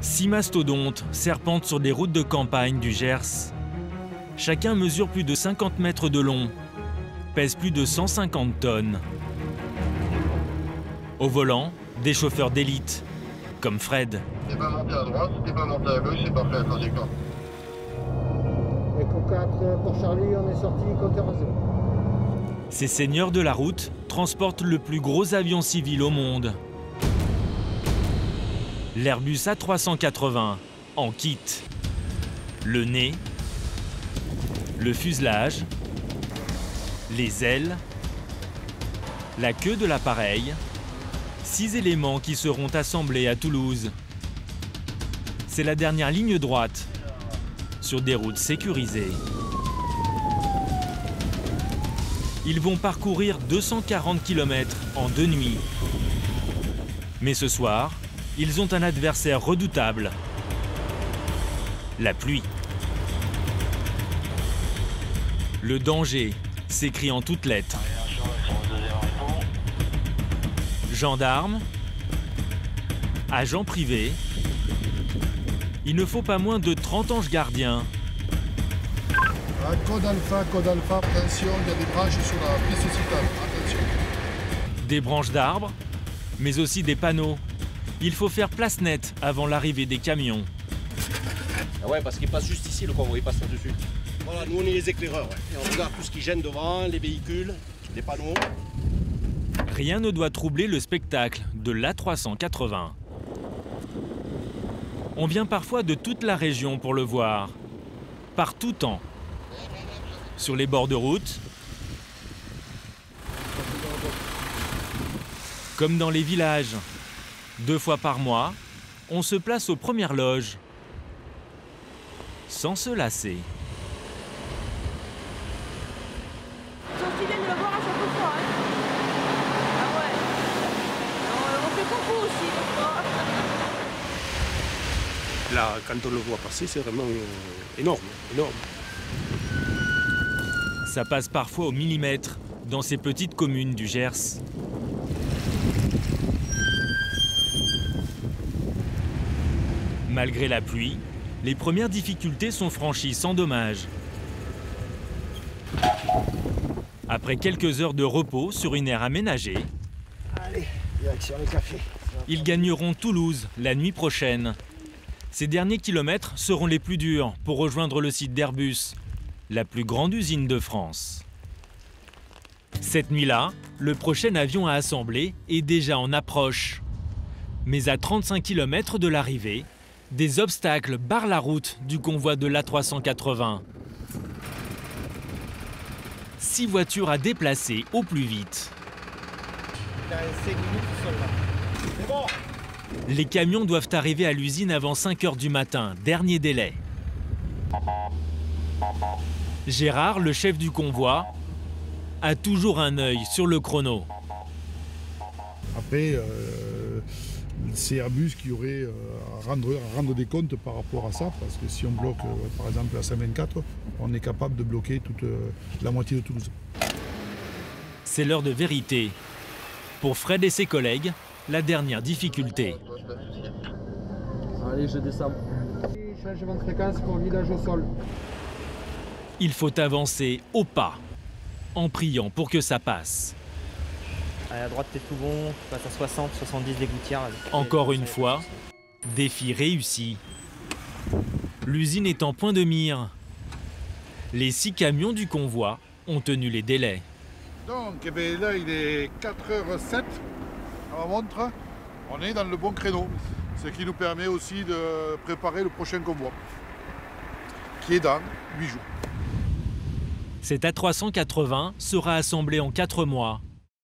6 mastodontes serpentent sur des routes de campagne du Gers. Chacun mesure plus de 50 mètres de long, pèse plus de 150 tonnes. Au volant, des chauffeurs d'élite, comme Fred. T'es pas monté à droite, t'es pas monté à gauche, c'est parfait, attendez quoi. Echo 4 pour Charlie, on est sorti, compteur à 0. Ces seigneurs de la route transportent le plus gros avion civil au monde. L'Airbus A380 en kit. Le nez, le fuselage, les ailes, la queue de l'appareil, 6 éléments qui seront assemblés à Toulouse. C'est la dernière ligne droite sur des routes sécurisées. Ils vont parcourir 240 km en 2 nuits. Mais ce soir, ils ont un adversaire redoutable, la pluie. Le danger s'écrit en toutes lettres. Gendarmes, agents privés, il ne faut pas moins de 30 anges gardiens. Code alpha, attention, il y a des branches sur la piste cyclable, attention. Des branches d'arbres, mais aussi des panneaux. Il faut faire place nette avant l'arrivée des camions. Ah ouais, parce qu'il passe juste ici, le convoi, il passe là-dessus. Voilà, nous on est les éclaireurs, ouais. Et on regarde tout ce qui gêne devant, les véhicules, les panneaux. Rien ne doit troubler le spectacle de l'A380. On vient parfois de toute la région pour le voir, par tout temps. Sur les bords de route, comme dans les villages. 2 fois par mois, on se place aux premières loges, sans se lasser. C'est aussi bien de le voir à chaque fois. Hein. Ah ouais. On fait concours aussi, des fois. Là, quand on le voit passer, c'est vraiment énorme, énorme. Ça passe parfois au millimètre dans ces petites communes du Gers. Malgré la pluie, les premières difficultés sont franchies sans dommage. Après quelques heures de repos sur une aire aménagée, Allez, direction le café. ils gagneront Toulouse la nuit prochaine. Ces derniers kilomètres seront les plus durs pour rejoindre le site d'Airbus, la plus grande usine de France. Cette nuit-là, le prochain avion à assembler est déjà en approche. Mais à 35 km de l'arrivée, des obstacles barrent la route du convoi de l'A380. 6 voitures à déplacer au plus vite. Les camions doivent arriver à l'usine avant 5 h du matin, dernier délai. Gérard, le chef du convoi, a toujours un œil sur le chrono. Après, c'est Airbus qui aurait à rendre des comptes par rapport à ça, parce que si on bloque par exemple la 124, on est capable de bloquer toute la moitié de Toulouse. C'est l'heure de vérité. Pour Fred et ses collègues, la dernière difficulté. Allez, je descends. Changement de fréquence pour village au sol. Il faut avancer au pas, en priant pour que ça passe. Allez, à droite, t'es tout bon, tu passes à 60, 70 des gouttières. Encore une fois, défi réussi. L'usine est en point de mire. Les 6 camions du convoi ont tenu les délais. Donc, eh bien, là, il est 4h07 à ma montre. On est dans le bon créneau, ce qui nous permet aussi de préparer le prochain convoi, qui est dans 8 jours. Cet A380 sera assemblé en 4 mois.